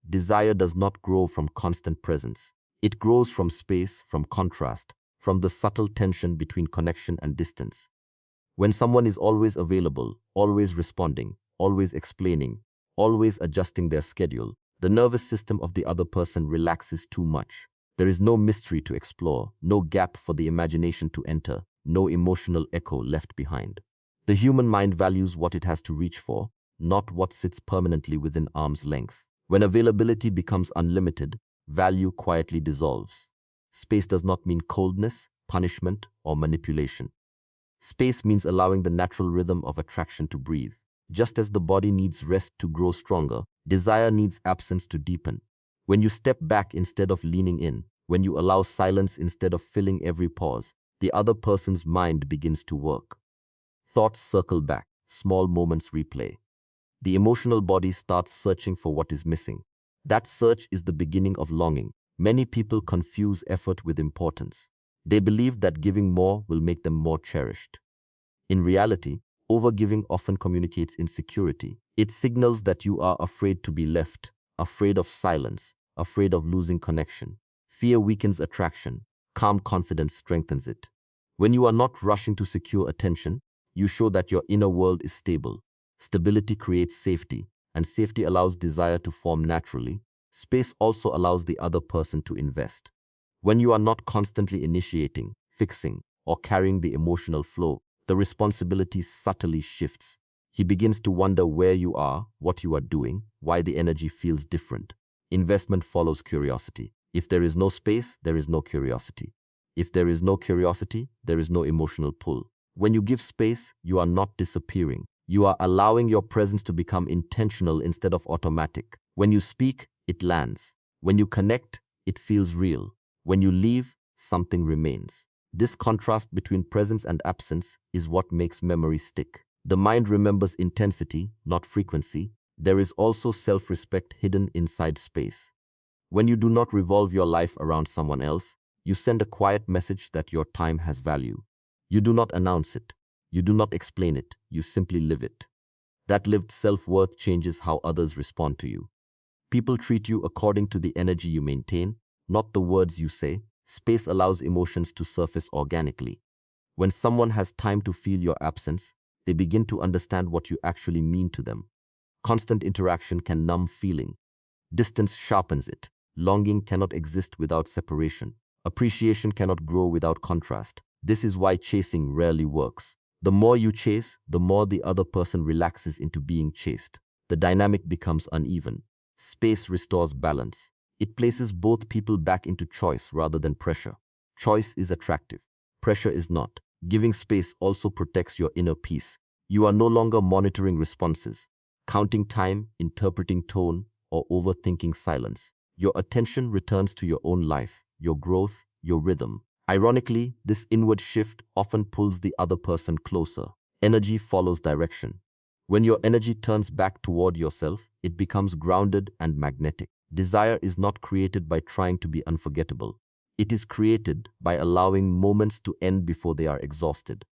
Desire does not grow from constant presence. It grows from space, from contrast, from the subtle tension between connection and distance. When someone is always available, always responding, always explaining, always adjusting their schedule, the nervous system of the other person relaxes too much. There is no mystery to explore, no gap for the imagination to enter, no emotional echo left behind. The human mind values what it has to reach for, not what sits permanently within arm's length. When availability becomes unlimited, value quietly dissolves. Space does not mean coldness, punishment, or manipulation. Space means allowing the natural rhythm of attraction to breathe. Just as the body needs rest to grow stronger, desire needs absence to deepen. When you step back instead of leaning in, when you allow silence instead of filling every pause, the other person's mind begins to work. Thoughts circle back, small moments replay. The emotional body starts searching for what is missing. That search is the beginning of longing. Many people confuse effort with importance. They believe that giving more will make them more cherished. In reality, overgiving often communicates insecurity. It signals that you are afraid to be left, afraid of silence, afraid of losing connection. Fear weakens attraction. Calm confidence strengthens it. When you are not rushing to secure attention, you show that your inner world is stable. Stability creates safety, and safety allows desire to form naturally. Space also allows the other person to invest. When you are not constantly initiating, fixing, or carrying the emotional flow, the responsibility subtly shifts. He begins to wonder where you are, what you are doing, why the energy feels different. Investment follows curiosity. If there is no space, there is no curiosity. If there is no curiosity, there is no emotional pull. When you give space, you are not disappearing. You are allowing your presence to become intentional instead of automatic. When you speak, it lands. When you connect, it feels real. When you leave, something remains. This contrast between presence and absence is what makes memory stick. The mind remembers intensity, not frequency. There is also self-respect hidden inside space. When you do not revolve your life around someone else, you send a quiet message that your time has value. You do not announce it. You do not explain it. You simply live it. That lived self-worth changes how others respond to you. People treat you according to the energy you maintain, not the words you say. Space allows emotions to surface organically. When someone has time to feel your absence, they begin to understand what you actually mean to them. Constant interaction can numb feeling. Distance sharpens it. Longing cannot exist without separation. Appreciation cannot grow without contrast. This is why chasing rarely works. The more you chase, the more the other person relaxes into being chased. The dynamic becomes uneven. Space restores balance. It places both people back into choice rather than pressure. Choice is attractive. Pressure is not. Giving space also protects your inner peace. You are no longer monitoring responses, counting time, interpreting tone, or overthinking silence. Your attention returns to your own life, your growth, your rhythm. Ironically, this inward shift often pulls the other person closer. Energy follows direction. When your energy turns back toward yourself, it becomes grounded and magnetic. Desire is not created by trying to be unforgettable. It is created by allowing moments to end before they are exhausted.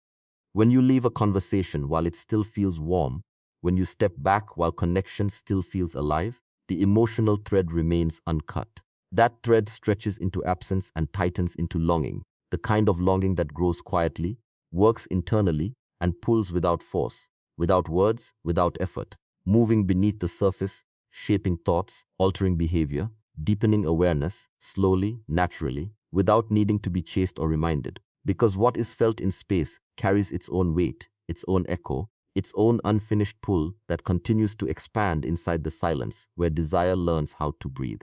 When you leave a conversation while it still feels warm, when you step back while connection still feels alive, the emotional thread remains uncut. That thread stretches into absence and tightens into longing, the kind of longing that grows quietly, works internally, and pulls without force, without words, without effort, moving beneath the surface, shaping thoughts, altering behavior, deepening awareness, slowly, naturally, without needing to be chased or reminded. Because what is felt in space carries its own weight, its own echo, its own unfinished pull that continues to expand inside the silence where desire learns how to breathe.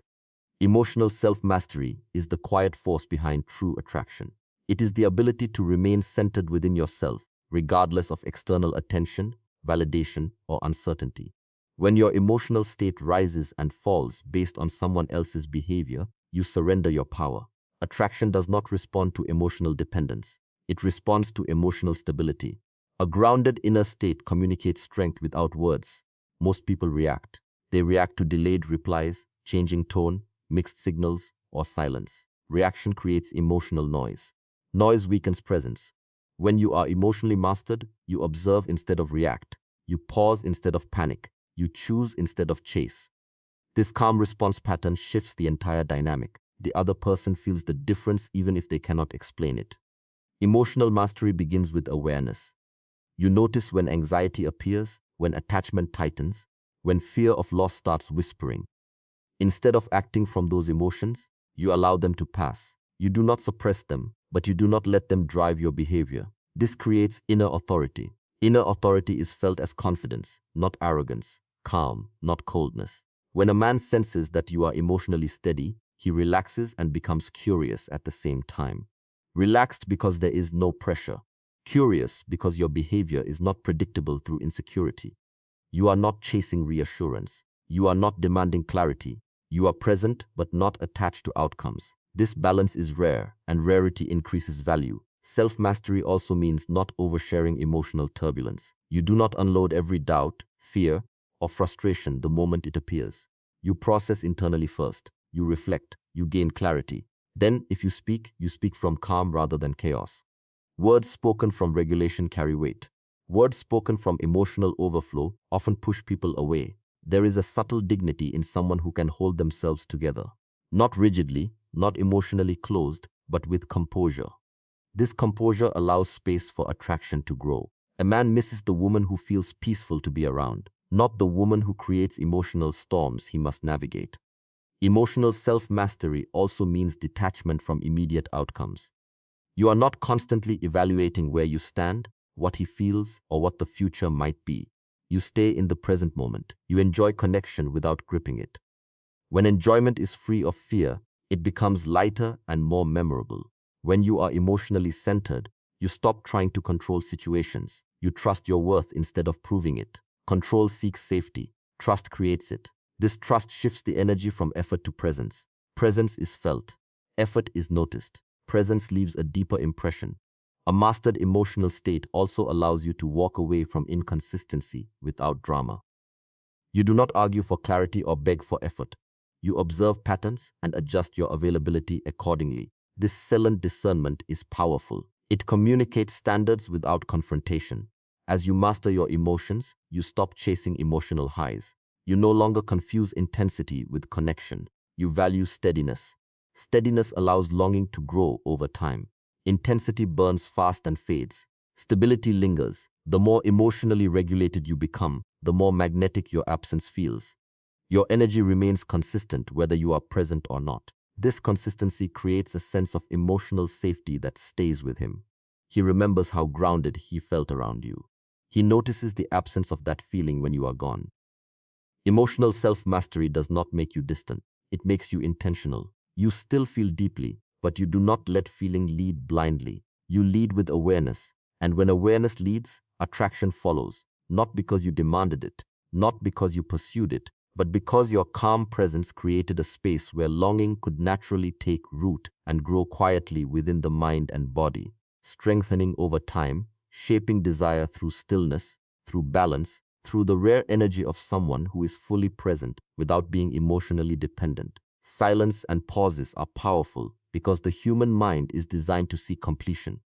Emotional self-mastery is the quiet force behind true attraction. It is the ability to remain centered within yourself, regardless of external attention, validation, or uncertainty. When your emotional state rises and falls based on someone else's behavior, you surrender your power. Attraction does not respond to emotional dependence. It responds to emotional stability. A grounded inner state communicates strength without words. Most people react. They react to delayed replies, changing tone, mixed signals, or silence. Reaction creates emotional noise. Noise weakens presence. When you are emotionally mastered, you observe instead of react. You pause instead of panic. You choose instead of chase. This calm response pattern shifts the entire dynamic. The other person feels the difference even if they cannot explain it. Emotional mastery begins with awareness. You notice when anxiety appears, when attachment tightens, when fear of loss starts whispering. Instead of acting from those emotions, you allow them to pass. You do not suppress them, but you do not let them drive your behavior. This creates inner authority. Inner authority is felt as confidence, not arrogance, calm, not coldness. When a man senses that you are emotionally steady, he relaxes and becomes curious at the same time. Relaxed because there is no pressure. Curious because your behavior is not predictable through insecurity. You are not chasing reassurance. You are not demanding clarity. You are present but not attached to outcomes. This balance is rare, and rarity increases value. Self-mastery also means not oversharing emotional turbulence. You do not unload every doubt, fear, or frustration the moment it appears. You process internally first. You reflect. You gain clarity. Then, if you speak from calm rather than chaos. Words spoken from regulation carry weight. Words spoken from emotional overflow often push people away. There is a subtle dignity in someone who can hold themselves together. Not rigidly, not emotionally closed, but with composure. This composure allows space for attraction to grow. A man misses the woman who feels peaceful to be around, not the woman who creates emotional storms he must navigate. Emotional self-mastery also means detachment from immediate outcomes. You are not constantly evaluating where you stand, what he feels, or what the future might be. You stay in the present moment. You enjoy connection without gripping it. When enjoyment is free of fear, it becomes lighter and more memorable. When you are emotionally centered, you stop trying to control situations. You trust your worth instead of proving it. Control seeks safety. Trust creates it. This trust shifts the energy from effort to presence. Presence is felt. Effort is noticed. Presence leaves a deeper impression. A mastered emotional state also allows you to walk away from inconsistency without drama. You do not argue for clarity or beg for effort. You observe patterns and adjust your availability accordingly. This silent discernment is powerful. It communicates standards without confrontation. As you master your emotions, you stop chasing emotional highs. You no longer confuse intensity with connection. You value steadiness. Steadiness allows longing to grow over time. Intensity burns fast and fades. Stability lingers. The more emotionally regulated you become, the more magnetic your absence feels. Your energy remains consistent whether you are present or not. This consistency creates a sense of emotional safety that stays with him. He remembers how grounded he felt around you. He notices the absence of that feeling when you are gone. Emotional self-mastery does not make you distant. It makes you intentional. You still feel deeply, but you do not let feeling lead blindly. You lead with awareness, and when awareness leads, attraction follows, not because you demanded it, not because you pursued it, but because your calm presence created a space where longing could naturally take root and grow quietly within the mind and body, strengthening over time, shaping desire through stillness, through balance, through the rare energy of someone who is fully present without being emotionally dependent. Silence and pauses are powerful because the human mind is designed to seek completion.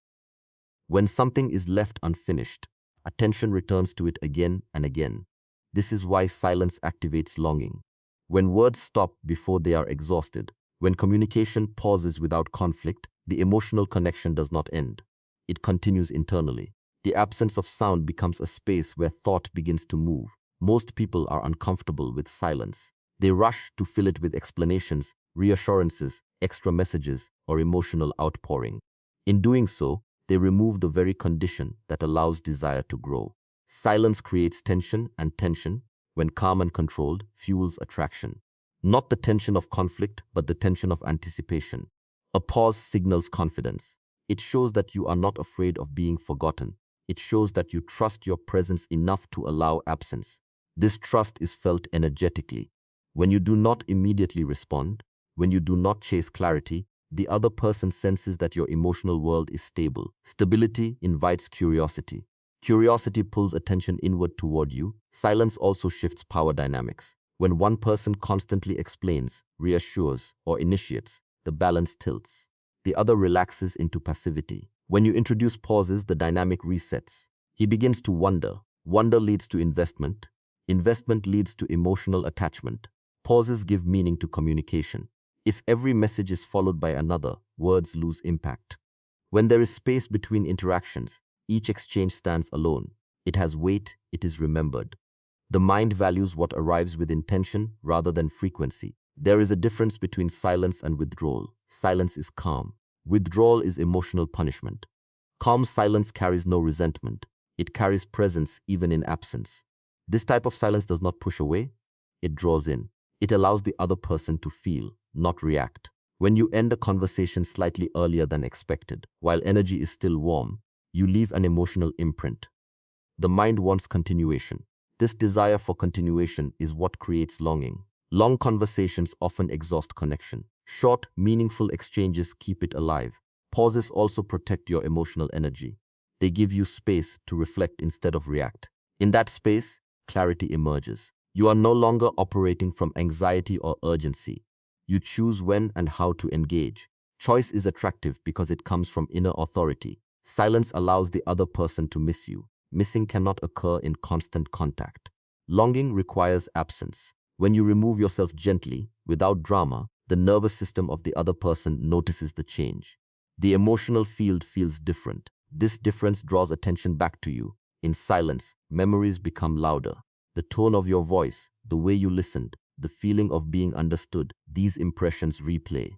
When something is left unfinished, attention returns to it again and again. This is why silence activates longing. When words stop before they are exhausted, when communication pauses without conflict, the emotional connection does not end. It continues internally. The absence of sound becomes a space where thought begins to move. Most people are uncomfortable with silence. They rush to fill it with explanations, reassurances, extra messages, or emotional outpouring. In doing so, they remove the very condition that allows desire to grow. Silence creates tension, and tension, when calm and controlled, fuels attraction. Not the tension of conflict, but the tension of anticipation. A pause signals confidence. It shows that you are not afraid of being forgotten. It shows that you trust your presence enough to allow absence. This trust is felt energetically. When you do not immediately respond, when you do not chase clarity, the other person senses that your emotional world is stable. Stability invites curiosity. Curiosity pulls attention inward toward you. Silence also shifts power dynamics. When one person constantly explains, reassures, or initiates, the balance tilts. The other relaxes into passivity. When you introduce pauses, the dynamic resets. He begins to wonder. Wonder leads to investment. Investment leads to emotional attachment. Pauses give meaning to communication. If every message is followed by another, words lose impact. When there is space between interactions, each exchange stands alone. It has weight, it is remembered. The mind values what arrives with intention rather than frequency. There is a difference between silence and withdrawal. Silence is calm. Withdrawal is emotional punishment. Calm silence carries no resentment. It carries presence even in absence. This type of silence does not push away, it draws in. It allows the other person to feel, not react. When you end a conversation slightly earlier than expected, while energy is still warm, you leave an emotional imprint. The mind wants continuation. This desire for continuation is what creates longing. Long conversations often exhaust connection. Short, meaningful exchanges keep it alive. Pauses also protect your emotional energy. They give you space to reflect instead of react. In that space, clarity emerges. You are no longer operating from anxiety or urgency. You choose when and how to engage. Choice is attractive because it comes from inner authority. Silence allows the other person to miss you. Missing cannot occur in constant contact. Longing requires absence. When you remove yourself gently, without drama, the nervous system of the other person notices the change. The emotional field feels different. This difference draws attention back to you. In silence, memories become louder. The tone of your voice, the way you listened, the feeling of being understood, these impressions replay.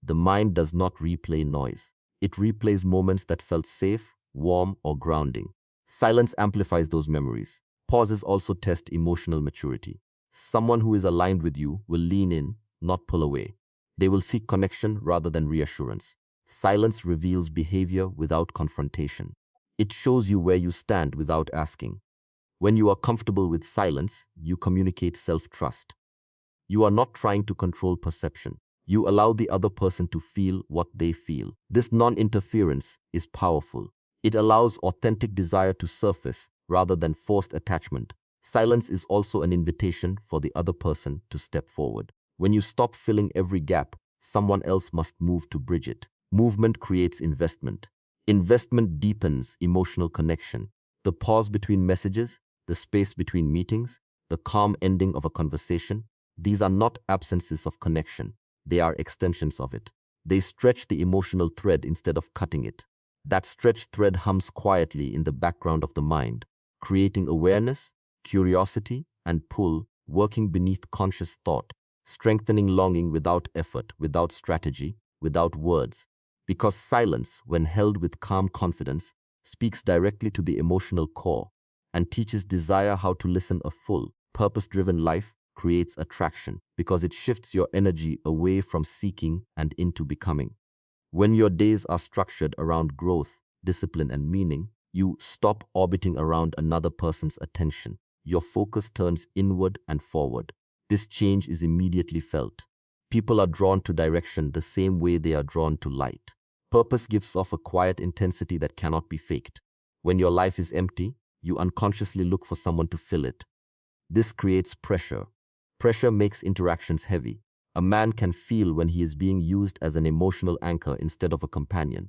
The mind does not replay noise. It replays moments that felt safe, warm, or grounding. Silence amplifies those memories. Pauses also test emotional maturity. Someone who is aligned with you will lean in, not pull away. They will seek connection rather than reassurance. Silence reveals behavior without confrontation. It shows you where you stand without asking. When you are comfortable with silence, you communicate self-trust. You are not trying to control perception. You allow the other person to feel what they feel. This non-interference is powerful. It allows authentic desire to surface rather than forced attachment. Silence is also an invitation for the other person to step forward. When you stop filling every gap, someone else must move to bridge it. Movement creates investment. Investment deepens emotional connection. The pause between messages, the space between meetings, the calm ending of a conversation, these are not absences of connection. They are extensions of it. They stretch the emotional thread instead of cutting it. That stretched thread hums quietly in the background of the mind, creating awareness, curiosity, and pull, working beneath conscious thought, strengthening longing without effort, without strategy, without words. Because silence, when held with calm confidence, speaks directly to the emotional core and teaches desire how to listen. A full, purpose-driven life creates attraction because it shifts your energy away from seeking and into becoming. When your days are structured around growth, discipline, and meaning, you stop orbiting around another person's attention. Your focus turns inward and forward. This change is immediately felt. People are drawn to direction the same way they are drawn to light. Purpose gives off a quiet intensity that cannot be faked. When your life is empty, you unconsciously look for someone to fill it. This creates pressure. Pressure makes interactions heavy. A man can feel when he is being used as an emotional anchor instead of a companion.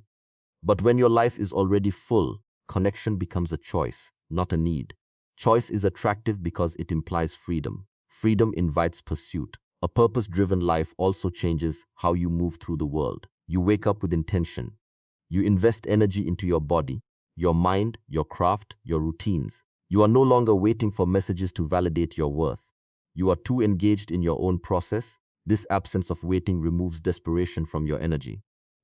But when your life is already full, connection becomes a choice, not a need. Choice is attractive because it implies freedom. Freedom invites pursuit. A purpose-driven life also changes how you move through the world. You wake up with intention. You invest energy into your body, your mind, your craft, your routines. You are no longer waiting for messages to validate your worth. You are too engaged in your own process. This absence of waiting removes desperation from your energy.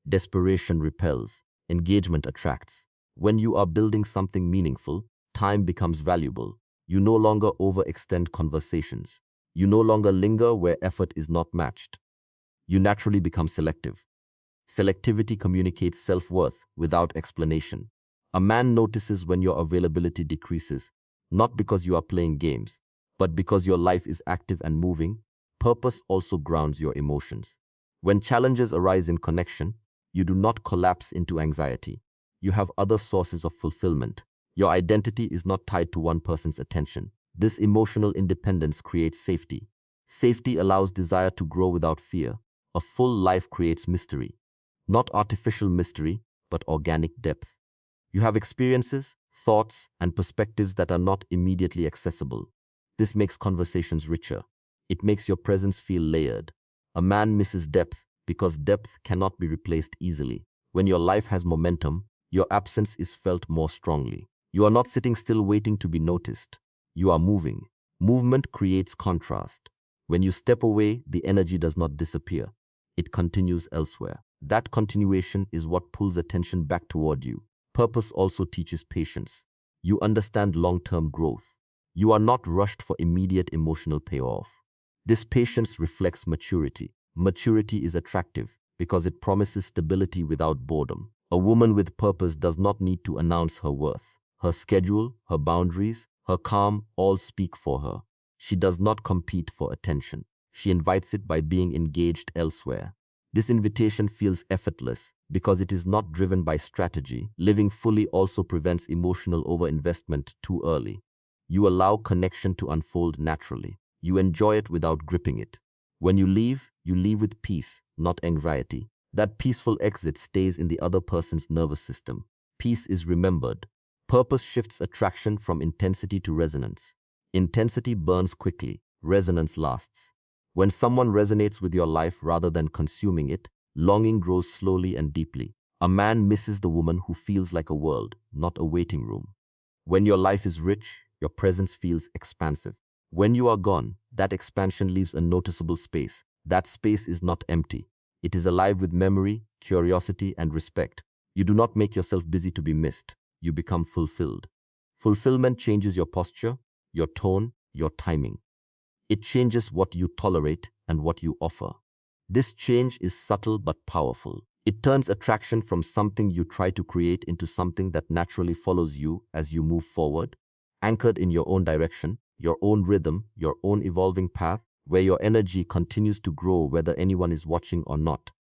Desperation repels. Engagement attracts. When you are building something meaningful, time becomes valuable. You no longer overextend conversations. You no longer linger where effort is not matched. You naturally become selective. Selectivity communicates self-worth without explanation. A man notices when your availability decreases, not because you are playing games, but because your life is active and moving. Purpose also grounds your emotions. When challenges arise in connection, you do not collapse into anxiety. You have other sources of fulfillment. Your identity is not tied to one person's attention. This emotional independence creates safety. Safety allows desire to grow without fear. A full life creates mystery. Not artificial mystery, but organic depth. You have experiences, thoughts, and perspectives that are not immediately accessible. This makes conversations richer. It makes your presence feel layered. A man misses depth because depth cannot be replaced easily. When your life has momentum, your absence is felt more strongly. You are not sitting still waiting to be noticed. You are moving. Movement creates contrast. When you step away, the energy does not disappear. It continues elsewhere. That continuation is what pulls attention back toward you. Purpose also teaches patience. You understand long-term growth. You are not rushed for immediate emotional payoff. This patience reflects maturity. Maturity is attractive because it promises stability without boredom. A woman with purpose does not need to announce her worth. Her schedule, her boundaries, her calm all speak for her. She does not compete for attention. She invites it by being engaged elsewhere. This invitation feels effortless because it is not driven by strategy. Living fully also prevents emotional overinvestment too early. You allow connection to unfold naturally. You enjoy it without gripping it. When you leave with peace, not anxiety. That peaceful exit stays in the other person's nervous system. Peace is remembered. Purpose shifts attraction from intensity to resonance. Intensity burns quickly, resonance lasts. When someone resonates with your life rather than consuming it, longing grows slowly and deeply. A man misses the woman who feels like a world, not a waiting room. When your life is rich, your presence feels expansive. When you are gone, that expansion leaves a noticeable space. That space is not empty. It is alive with memory, curiosity, and respect. You do not make yourself busy to be missed. You become fulfilled. Fulfillment changes your posture, your tone, your timing. It changes what you tolerate and what you offer. This change is subtle but powerful. It turns attraction from something you try to create into something that naturally follows you as you move forward, anchored in your own direction, your own rhythm, your own evolving path, where your energy continues to grow whether anyone is watching or not.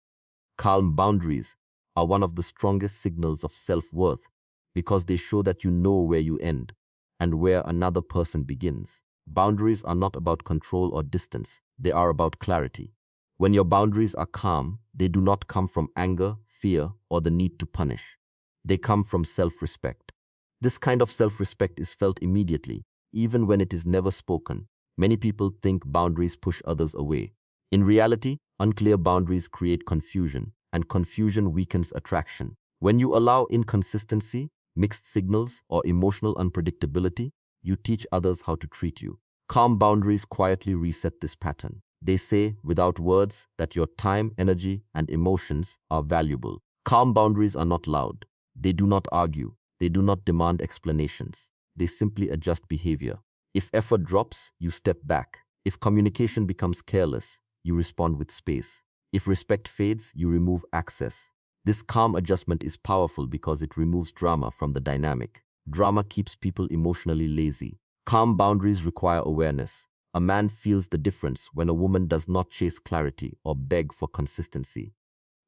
Calm boundaries are one of the strongest signals of self-worth because they show that you know where you end and where another person begins. Boundaries are not about control or distance, they are about clarity. When your boundaries are calm, they do not come from anger, fear, or the need to punish. They come from self-respect. This kind of self-respect is felt immediately, even when it is never spoken. Many people think boundaries push others away. In reality, unclear boundaries create confusion, and confusion weakens attraction. When you allow inconsistency, mixed signals, or emotional unpredictability, you teach others how to treat you. Calm boundaries quietly reset this pattern. They say, without words, that your time, energy, and emotions are valuable. Calm boundaries are not loud. They do not argue. They do not demand explanations. They simply adjust behavior. If effort drops, you step back. If communication becomes careless, you respond with space. If respect fades, you remove access. This calm adjustment is powerful because it removes drama from the dynamic. Drama keeps people emotionally lazy. Calm boundaries require awareness. A man feels the difference when a woman does not chase clarity or beg for consistency,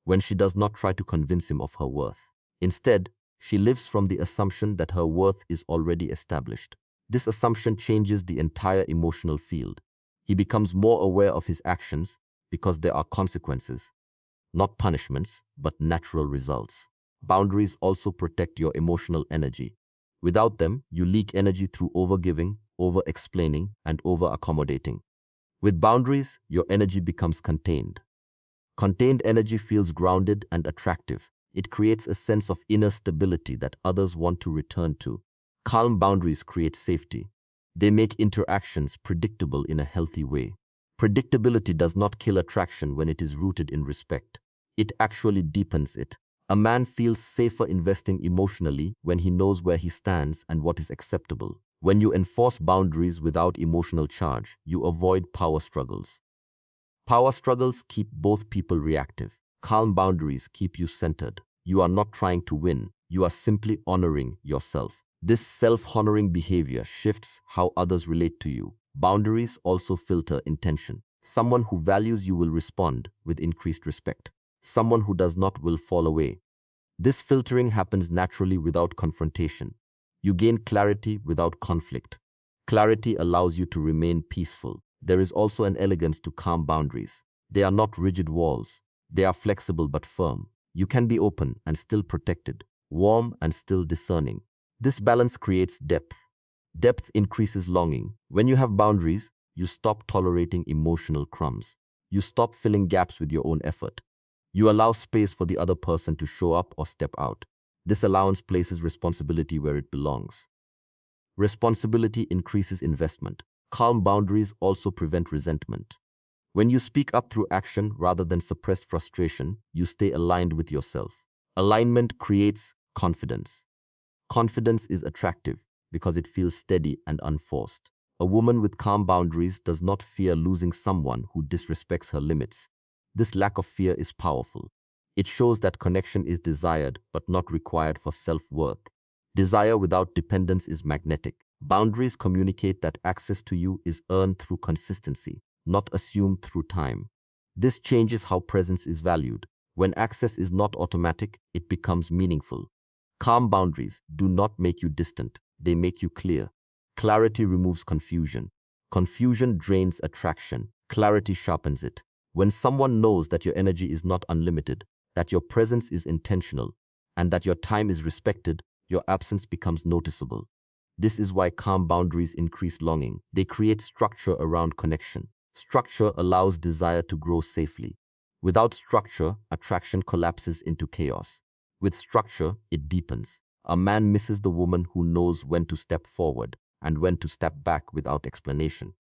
when she does not try to convince him of her worth. Instead, she lives from the assumption that her worth is already established. This assumption changes the entire emotional field. He becomes more aware of his actions because there are consequences, not punishments, but natural results. Boundaries also protect your emotional energy. Without them, you leak energy through overgiving, over-explaining, and over-accommodating. With boundaries, your energy becomes contained. Contained energy feels grounded and attractive. It creates a sense of inner stability that others want to return to. Calm boundaries create safety. They make interactions predictable in a healthy way. Predictability does not kill attraction when it is rooted in respect. It actually deepens it. A man feels safer investing emotionally when he knows where he stands and what is acceptable. When you enforce boundaries without emotional charge, you avoid power struggles. Power struggles keep both people reactive. Calm boundaries keep you centered. You are not trying to win. You are simply honoring yourself. This self-honoring behavior shifts how others relate to you. Boundaries also filter intention. Someone who values you will respond with increased respect. Someone who does not will fall away. This filtering happens naturally without confrontation. You gain clarity without conflict. Clarity allows you to remain peaceful. There is also an elegance to calm boundaries. They are not rigid walls. They are flexible but firm. You can be open and still protected, warm and still discerning. This balance creates depth. Depth increases longing. When you have boundaries, You stop tolerating emotional crumbs. You stop filling gaps with your own effort. You allow space for the other person to show up or step out. This allowance places responsibility where it belongs. Responsibility increases investment. Calm boundaries also prevent resentment. When you speak up through action rather than suppressed frustration, you stay aligned with yourself. Alignment creates confidence. Confidence is attractive because it feels steady and unforced. A woman with calm boundaries does not fear losing someone who disrespects her limits. This lack of fear is powerful. It shows that connection is desired but not required for self-worth. Desire without dependence is magnetic. Boundaries communicate that access to you is earned through consistency, not assumed through time. This changes how presence is valued. When access is not automatic, it becomes meaningful. Calm boundaries do not make you distant, they make you clear. Clarity removes confusion. Confusion drains attraction. Clarity sharpens it. When someone knows that your energy is not unlimited, that your presence is intentional, and that your time is respected, your absence becomes noticeable. This is why calm boundaries increase longing. They create structure around connection. Structure allows desire to grow safely. Without structure, attraction collapses into chaos. With structure, it deepens. A man misses the woman who knows when to step forward and when to step back without explanation.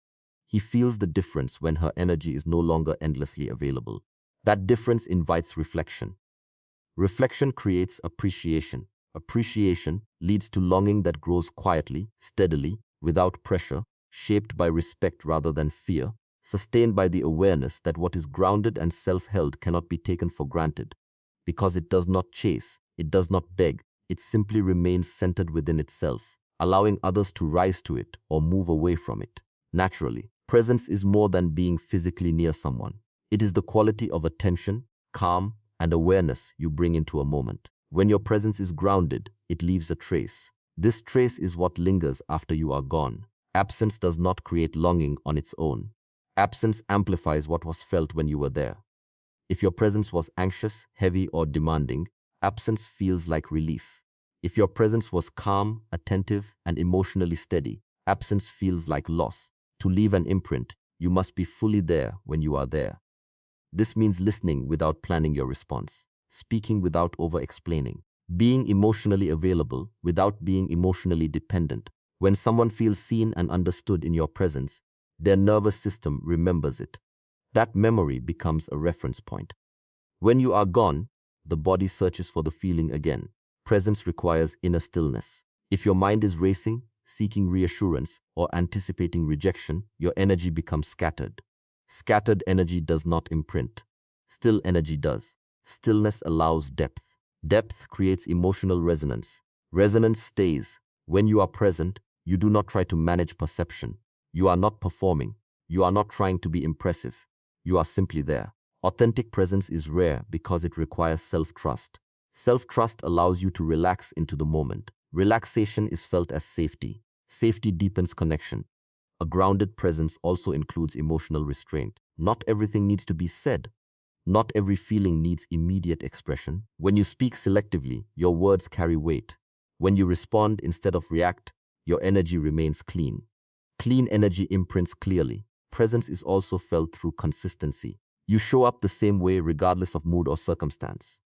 He feels the difference when her energy is no longer endlessly available. That difference invites reflection. Reflection creates appreciation. Appreciation leads to longing that grows quietly, steadily, without pressure, shaped by respect rather than fear, sustained by the awareness that what is grounded and self-held cannot be taken for granted. Because it does not chase, it does not beg, it simply remains centered within itself, allowing others to rise to it or move away from it. Naturally, presence is more than being physically near someone. It is the quality of attention, calm, and awareness you bring into a moment. When your presence is grounded, it leaves a trace. This trace is what lingers after you are gone. Absence does not create longing on its own. Absence amplifies what was felt when you were there. If your presence was anxious, heavy, or demanding, absence feels like relief. If your presence was calm, attentive, and emotionally steady, absence feels like loss. To leave an imprint, you must be fully there when you are there. This means listening without planning your response, speaking without over-explaining, being emotionally available without being emotionally dependent. When someone feels seen and understood in your presence, their nervous system remembers it. That memory becomes a reference point. When you are gone, the body searches for the feeling again. Presence requires inner stillness. If your mind is racing, seeking reassurance, or anticipating rejection, your energy becomes scattered. Scattered energy does not imprint. Still energy does. Stillness allows depth. Depth creates emotional resonance. Resonance stays. When you are present, you do not try to manage perception. You are not performing. You are not trying to be impressive. You are simply there. Authentic presence is rare because it requires self-trust. Self-trust allows you to relax into the moment. Relaxation is felt as safety. Safety deepens connection. A grounded presence also includes emotional restraint. Not everything needs to be said. Not every feeling needs immediate expression. When you speak selectively, your words carry weight. When you respond instead of react, your energy remains clean. Clean energy imprints clearly. Presence is also felt through consistency. You show up the same way regardless of mood or circumstance.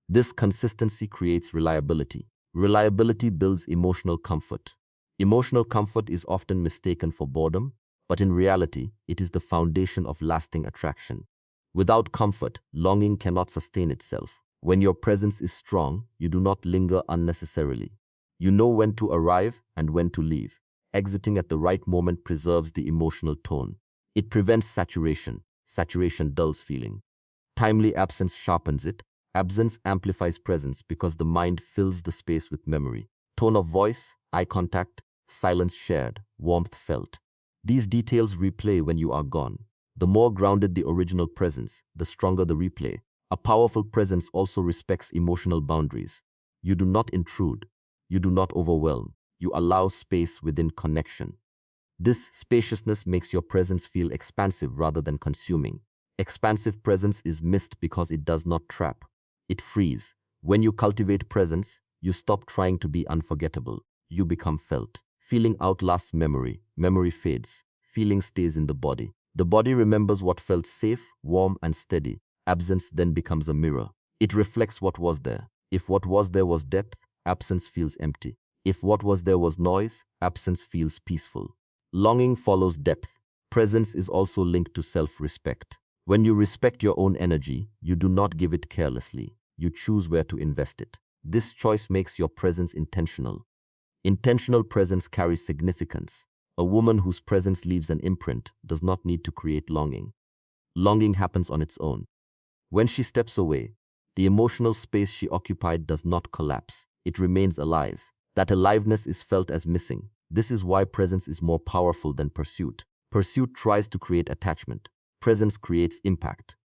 This consistency creates reliability. Reliability builds emotional comfort. Emotional comfort is often mistaken for boredom, but in reality, it is the foundation of lasting attraction. Without comfort, longing cannot sustain itself. When your presence is strong, you do not linger unnecessarily. You know when to arrive and when to leave. Exiting at the right moment preserves the emotional tone. It prevents saturation. Saturation dulls feeling. Timely absence sharpens it. Absence amplifies presence because the mind fills the space with memory. Tone of voice, eye contact, silence shared, warmth felt. These details replay when you are gone. The more grounded the original presence, the stronger the replay. A powerful presence also respects emotional boundaries. You do not intrude. You do not overwhelm. You allow space within connection. This spaciousness makes your presence feel expansive rather than consuming. Expansive presence is missed because it does not trap. It frees. When you cultivate presence, you stop trying to be unforgettable. You become felt. Feeling outlasts memory. Memory fades. feeling stays in the body. The body remembers what felt safe, warm, and steady. Absence then becomes a mirror. It reflects what was there. If what was there was depth, absence feels empty. If what was there was noise, absence feels peaceful. Longing follows depth. Presence is also linked to self-respect. When you respect your own energy, you do not give it carelessly. You choose where to invest it. This choice makes your presence intentional. Intentional presence carries significance. A woman whose presence leaves an imprint does not need to create longing. Longing happens on its own. When she steps away, the emotional space she occupied does not collapse. It remains alive. That aliveness is felt as missing. This is why presence is more powerful than pursuit. Pursuit tries to create attachment. Presence creates impact.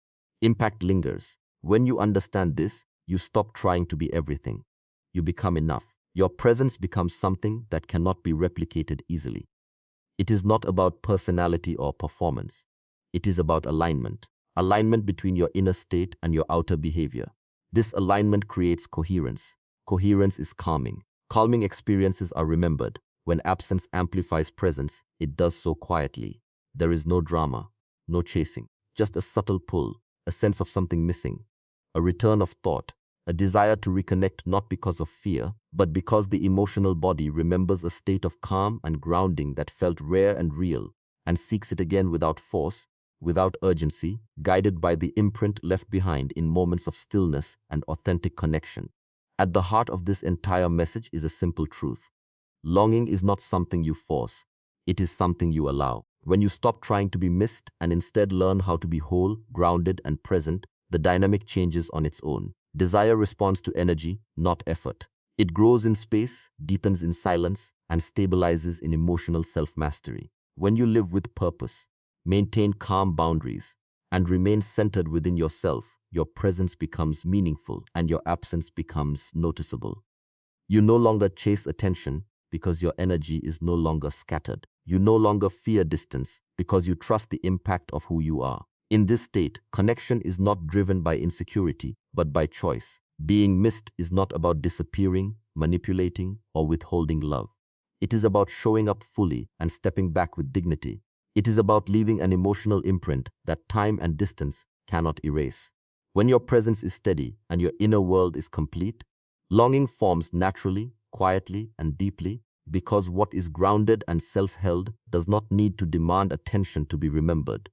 Impact lingers. When you understand this, you stop trying to be everything. You become enough. Your presence becomes something that cannot be replicated easily. It is not about personality or performance. It is about alignment. Alignment between your inner state and your outer behavior. This alignment creates coherence. Coherence is calming. Calming experiences are remembered. When absence amplifies presence, it does so quietly. There is no drama, no chasing, just a subtle pull, a sense of something missing, a return of thought, a desire to reconnect not because of fear, but because the emotional body remembers a state of calm and grounding that felt rare and real, and seeks it again without force, without urgency, guided by the imprint left behind in moments of stillness and authentic connection. At the heart of this entire message is a simple truth. Longing is not something you force. It is something you allow. When you stop trying to be missed and instead learn how to be whole, grounded, and present, the dynamic changes on its own. Desire responds to energy, not effort. It grows in space, deepens in silence, and stabilizes in emotional self-mastery. When you live with purpose, maintain calm boundaries, and remain centered within yourself, your presence becomes meaningful and your absence becomes noticeable. You no longer chase attention because your energy is no longer scattered. You no longer fear distance because you trust the impact of who you are. In this state, connection is not driven by insecurity, but by choice. Being missed is not about disappearing, manipulating, or withholding love. It is about showing up fully and stepping back with dignity. It is about leaving an emotional imprint that time and distance cannot erase. When your presence is steady and your inner world is complete, longing forms naturally, quietly, and deeply, because what is grounded and self-held does not need to demand attention to be remembered.